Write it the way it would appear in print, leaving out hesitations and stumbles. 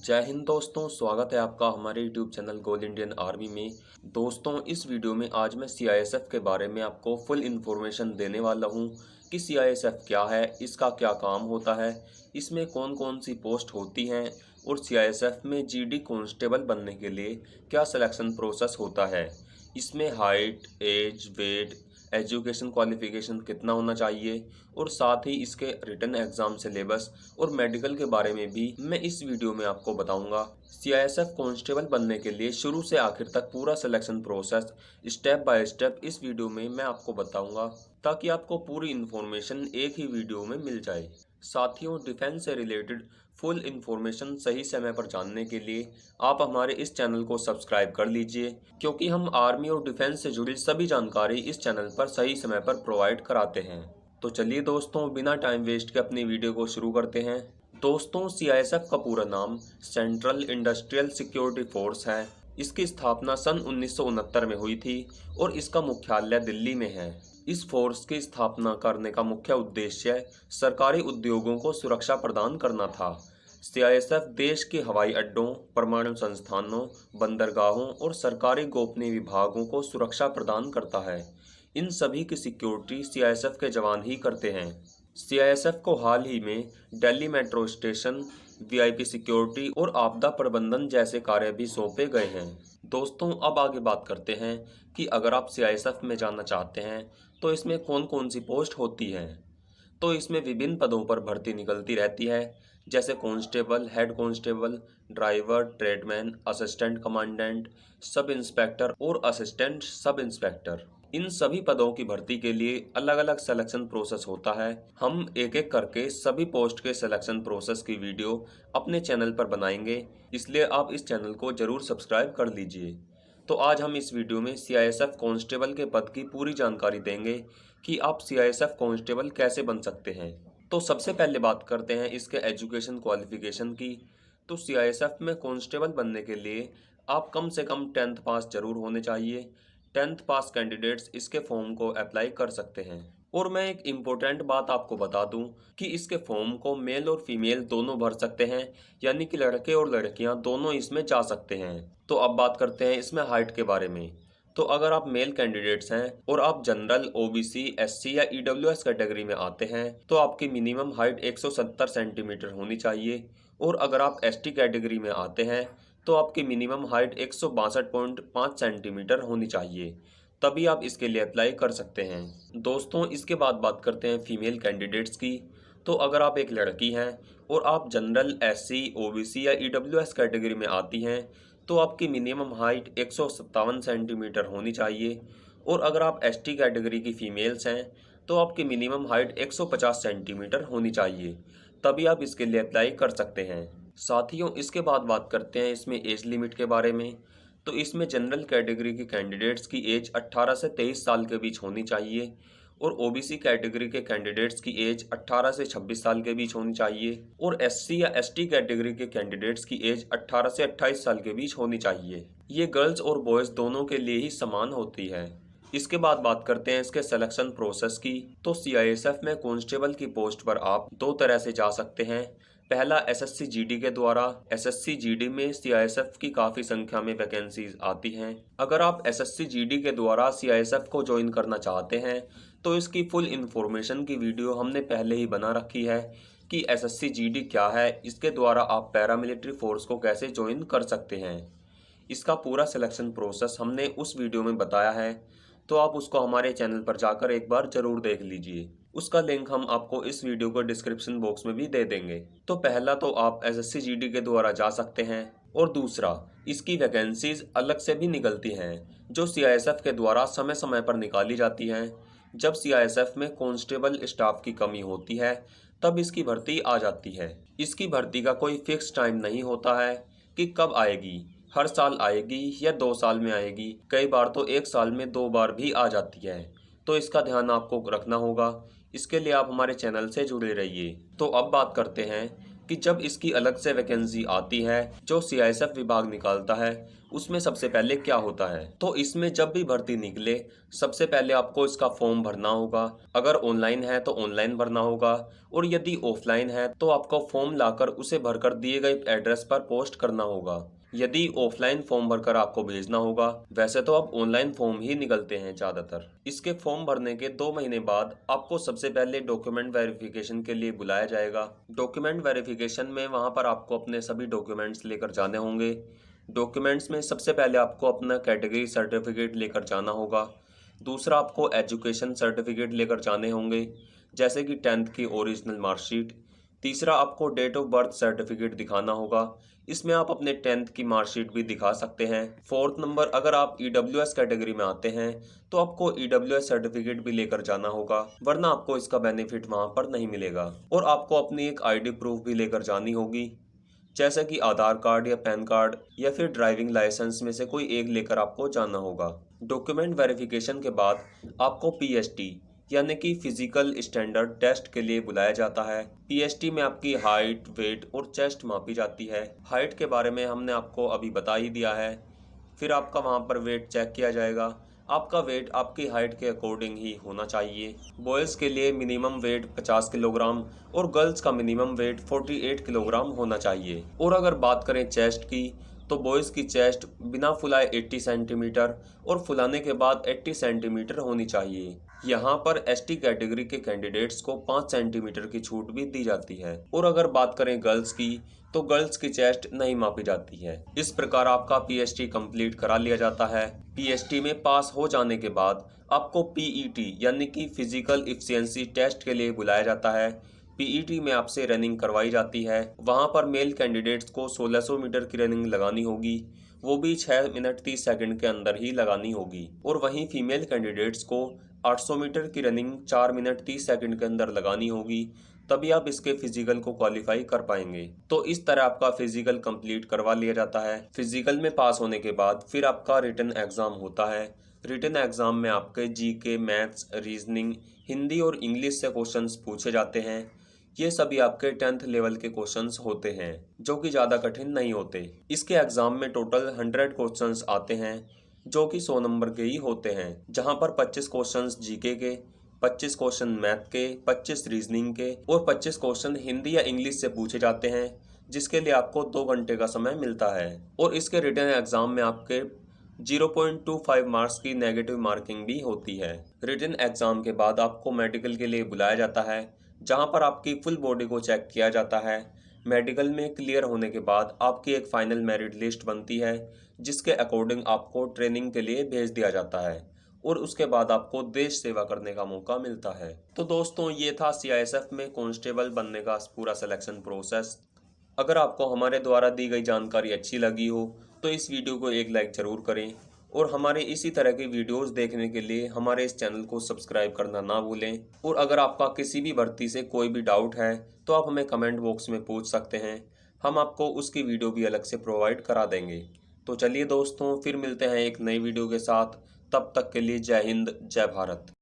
जय हिंद दोस्तों, स्वागत है आपका हमारे यूट्यूब चैनल गोल इंडियन आर्मी में। दोस्तों, इस वीडियो में आज मैं सीआईएसएफ के बारे में आपको फुल इन्फॉर्मेशन देने वाला हूं कि सीआईएसएफ क्या है, इसका क्या काम होता है, इसमें कौन कौन सी पोस्ट होती हैं और सीआईएसएफ में जीडी कांस्टेबल बनने के लिए क्या सिलेक्शन प्रोसेस होता है। इसमें height, age, weight, education qualification कितना होना चाहिए और साथ ही इसके रिटन एग्जाम सिलेबस और मेडिकल के बारे में भी मैं इस वीडियो में आपको बताऊंगा। सीआईएसएफ कांस्टेबल बनने के लिए शुरू से आखिर तक पूरा selection process step by step इस वीडियो में मैं आपको बताऊंगा ताकि आपको पूरी इन्फॉर्मेशन एक ही वीडियो में मिल जाए। साथियों, डिफेंस से रिलेटेड फुल इन्फॉर्मेशन सही समय पर जानने के लिए आप हमारे इस चैनल को सब्सक्राइब कर लीजिए, क्योंकि हम आर्मी और डिफेंस से जुड़ी सभी जानकारी इस चैनल पर सही समय पर प्रोवाइड कराते हैं। तो चलिए दोस्तों, बिना टाइम वेस्ट के अपनी वीडियो को शुरू करते हैं। दोस्तों, सीआईएसएफ का पूरा नाम सेंट्रल इंडस्ट्रियल सिक्योरिटी फोर्स है। इसकी स्थापना सन 1969 में हुई थी और इसका मुख्यालय दिल्ली में है। इस फोर्स की स्थापना करने का मुख्य उद्देश्य सरकारी उद्योगों को सुरक्षा प्रदान करना था। सीआईएसएफ देश के हवाई अड्डों, परमाणु संस्थानों, बंदरगाहों और सरकारी गोपनीय विभागों को सुरक्षा प्रदान करता है। इन सभी की सिक्योरिटी सीआईएसएफ के जवान ही करते हैं। सीआईएसएफ को हाल ही में Delhi metro station, VIP security और आपदा प्रबंधन जैसे कार्य भी सौंपे गए हैं। दोस्तों, अब आगे बात करते हैं कि अगर आप सीआईएसएफ में जाना चाहते हैं तो इसमें कौन कौन सी पोस्ट होती हैं। तो इसमें विभिन्न पदों पर भर्ती निकलती रहती है, जैसे constable, head constable, driver, tradesman, assistant commandant, sub inspector और असिस्टेंट सब इंस्पेक्टर। इन सभी पदों की भर्ती के लिए अलग अलग सिलेक्शन प्रोसेस होता है। हम एक एक करके सभी पोस्ट के सिलेक्शन प्रोसेस की वीडियो अपने चैनल पर बनाएंगे, इसलिए आप इस चैनल को जरूर सब्सक्राइब कर लीजिए। तो आज हम इस वीडियो में सीआईएसएफ कांस्टेबल के पद की पूरी जानकारी देंगे कि आप सीआईएसएफ कांस्टेबल कैसे बन सकते हैं। तो सबसे पहले बात करते हैं इसके एजुकेशन क्वालिफिकेशन की। तो सीआईएसएफ में कांस्टेबल बनने के लिए आप कम से कम 10th पास जरूर होने चाहिए। 10th पास कैंडिडेट्स इसके फॉर्म को अप्लाई कर सकते हैं। और मैं एक इम्पोर्टेंट बात आपको बता दूं कि इसके फॉर्म को मेल और फीमेल दोनों भर सकते हैं, यानी कि लड़के और लड़कियां दोनों इसमें जा सकते हैं। तो अब बात करते हैं इसमें हाइट के बारे में। तो अगर आप मेल कैंडिडेट्स हैं और आप जनरल, ओबीसी, एससी या ईडब्ल्यूएस कैटेगरी में आते हैं तो आपकी मिनिमम हाइट 170 सेंटीमीटर होनी चाहिए। और अगर आप एसटी कैटेगरी में आते हैं तो आपकी मिनिमम हाइट 162.5 सेंटीमीटर होनी चाहिए, तभी आप इसके लिए अप्लाई कर सकते हैं। दोस्तों, इसके बाद बात करते हैं फीमेल कैंडिडेट्स की। तो अगर आप एक लड़की हैं और आप जनरल, एससी, ओबीसी या ईडब्ल्यूएस कैटेगरी में आती हैं तो आपकी मिनिमम हाइट 157 सेंटीमीटर होनी चाहिए। और अगर आप एसटी कैटेगरी की फीमेल्स हैं तो आपकी मिनिमम हाइट 150 सेंटीमीटर होनी चाहिए, तभी आप इसके लिए अप्लाई कर सकते हैं। साथियों, इसके बाद बात करते हैं इसमें एज लिमिट के बारे में। तो इसमें जनरल कैटेगरी के कैंडिडेट्स की एज 18 से 23 साल के बीच होनी चाहिए और ओबीसी कैटेगरी के कैंडिडेट्स की एज 18 से 26 साल के बीच होनी चाहिए और एससी या एसटी कैटेगरी के कैंडिडेट्स की एज 18 से 28 साल के बीच होनी चाहिए। ये गर्ल्स और बॉयज़ दोनों के लिए ही समान होती है। इसके बाद बात करते हैं इसके सिलेक्शन प्रोसेस की। तो सीआईएसएफ में कांस्टेबल की पोस्ट पर आप दो तरह से जा सकते हैं। पहला, एसएससी जीडी के द्वारा। एसएससी जीडी में सीआईएसएफ की काफ़ी संख्या में वैकेंसीज आती हैं। अगर आप एसएससी जीडी के द्वारा सीआईएसएफ को ज्वाइन करना चाहते हैं तो इसकी फुल इन्फॉर्मेशन की वीडियो हमने पहले ही बना रखी है कि एसएससी जीडी क्या है, इसके द्वारा आप पैरामिलिट्री फोर्स को कैसे ज्वाइन कर सकते हैं। इसका पूरा सिलेक्शन प्रोसेस हमने उस वीडियो में बताया है, तो आप उसको हमारे चैनल पर जाकर एक बार जरूर देख लीजिए। उसका लिंक हम आपको इस वीडियो को डिस्क्रिप्शन बॉक्स में भी दे देंगे। तो पहला तो आप एसएससी जीडी के द्वारा जा सकते हैं और दूसरा, इसकी वैकेंसीज अलग से भी निकलती हैं जो सीआईएसएफ के द्वारा समय समय पर निकाली जाती हैं। जब सीआईएसएफ में कांस्टेबल स्टाफ की कमी होती है तब इसकी भर्ती आ जाती है। इसकी भर्ती का कोई फिक्स टाइम नहीं होता है कि कब आएगी, हर साल आएगी या 2 साल में आएगी, कई बार तो 1 साल में 2 बार भी आ जाती है। तो इसका ध्यान आपको रखना होगा, इसके लिए आप हमारे चैनल से जुड़े रहिए। तो अब बात करते हैं कि जब इसकी अलग से वैकेंसी आती है जो सीआईएसएफ विभाग निकालता है, उसमें सबसे पहले क्या होता है। तो इसमें जब भी भर्ती निकले, सबसे पहले आपको इसका फॉर्म भरना होगा। अगर ऑनलाइन है तो ऑनलाइन भरना होगा, और यदि ऑफलाइन है तो आपको फॉर्म लाकर उसे भरकर दिए गए एड्रेस पर पोस्ट करना होगा। यदि ऑफलाइन फॉर्म भरकर आपको भेजना होगा, वैसे तो अब ऑनलाइन फॉर्म ही निकलते हैं ज़्यादातर। इसके फॉर्म भरने के 2 महीने बाद आपको सबसे पहले डॉक्यूमेंट वेरिफिकेशन के लिए बुलाया जाएगा। डॉक्यूमेंट वेरिफिकेशन में वहां पर आपको अपने सभी डॉक्यूमेंट्स लेकर जाने होंगे। डॉक्यूमेंट्स में सबसे पहले आपको अपना कैटेगरी सर्टिफिकेट लेकर जाना होगा। दूसरा, आपको एजुकेशन सर्टिफिकेट लेकर जाने होंगे, जैसे कि 10th की ओरिजिनल मार्कशीट। तीसरा, आपको डेट ऑफ बर्थ सर्टिफिकेट दिखाना होगा। इसमें आप अपने 10th की मार्कशीट भी दिखा सकते हैं। फोर्थ नंबर, अगर आप ईडब्ल्यूएस कैटेगरी में आते हैं तो आपको ईडब्ल्यूएस सर्टिफिकेट भी लेकर जाना होगा, वरना आपको इसका बेनिफिट वहां पर नहीं मिलेगा। और आपको अपनी एक आईडी प्रूफ भी लेकर जानी होगी, जैसे कि आधार कार्ड या पैन कार्ड या फिर ड्राइविंग लाइसेंस में से कोई एक लेकर आपको जाना होगा। डॉक्यूमेंट वेरिफिकेशन के बाद आपको पीएसटी यानी कि फिजिकल स्टैंडर्ड टेस्ट के लिए बुलाया जाता है। पीएसटी में आपकी हाइट, वेट और चेस्ट मापी जाती है। हाइट के बारे में हमने आपको अभी बता ही दिया है। फिर आपका वहां पर वेट चेक किया जाएगा। आपका वेट आपकी हाइट के अकॉर्डिंग ही होना चाहिए। बॉयज़ के लिए मिनिमम वेट 50 किलोग्राम और गर्ल्स का मिनिमम वेट 48 किलोग्राम होना चाहिए। और अगर बात करें चेस्ट की, तो बॉयज़ की चेस्ट बिना फुलाए 80 सेंटीमीटर और फुलाने के बाद 80 सेंटीमीटर होनी चाहिए। यहाँ पर एसटी कैटेगरी के कैंडिडेट्स को 5 सेंटीमीटर की छूट भी दी जाती है। और अगर बात करें गर्ल्स की, तो गर्ल्स की चेस्ट नहीं मापी जाती है। इस प्रकार आपका पीएसटी कंप्लीट करा लिया जाता है। पीएसटी में पास हो जाने के बाद आपको पीईटी यानी कि फिजिकल इफिशिएंसी टेस्ट के लिए बुलाया जाता है। पीईटी में आपसे रनिंग करवाई जाती है। वहां पर मेल कैंडिडेट्स को 1600 मीटर की रनिंग लगानी होगी, वो भी 6 मिनट 30 सेकंड के अंदर ही लगानी होगी। और वहीं फीमेल कैंडिडेट्स को 800 मीटर की रनिंग 4 मिनट 30 सेकंड के अंदर लगानी होगी, तभी आप इसके फिजिकल को क्वालिफाई कर पाएंगे। तो इस तरह आपका फिजिकल कंप्लीट करवा लिया जाता है। फिजिकल में पास होने के बाद फिर आपका रिटन एग्जाम होता है। रिटन एग्जाम में आपके जीके, मैथ्स, रीजनिंग, हिंदी और इंग्लिश से क्वेश्चंस पूछे जाते हैं। ये सभी आपके 10th लेवल के क्वेश्चंस होते हैं, जो कि ज़्यादा कठिन नहीं होते। इसके एग्जाम में टोटल 100 क्वेश्चंस आते हैं, जो कि 100 नंबर के ही होते हैं, जहां पर 25 क्वेश्चंस जीके के, 25 क्वेश्चन मैथ के, 25 रीजनिंग के और 25 क्वेश्चन हिंदी या इंग्लिश से पूछे जाते हैं, जिसके लिए आपको 2 घंटे का समय मिलता है। और इसके रिटन एग्जाम में आपके 0.25 मार्क्स की नेगेटिव मार्किंग भी होती है। रिटन एग्जाम के बाद आपको मेडिकल के लिए बुलाया जाता है, जहां पर आपकी फुल बॉडी को चेक किया जाता है। मेडिकल में क्लियर होने के बाद आपकी एक फाइनल मेरिट लिस्ट बनती है, जिसके अकॉर्डिंग आपको ट्रेनिंग के लिए भेज दिया जाता है और उसके बाद आपको देश सेवा करने का मौका मिलता है। तो दोस्तों, ये था सीआईएसएफ में कांस्टेबल बनने का पूरा सिलेक्शन प्रोसेस। अगर आपको हमारे द्वारा दी गई जानकारी अच्छी लगी हो तो इस वीडियो को एक लाइक ज़रूर करें, और हमारे इसी तरह की वीडियोस देखने के लिए हमारे इस चैनल को सब्सक्राइब करना ना भूलें। और अगर आपका किसी भी भर्ती से कोई भी डाउट है तो आप हमें कमेंट बॉक्स में पूछ सकते हैं, हम आपको उसकी वीडियो भी अलग से प्रोवाइड करा देंगे। तो चलिए दोस्तों, फिर मिलते हैं एक नई वीडियो के साथ। तब तक के लिए जय हिंद, जय भारत।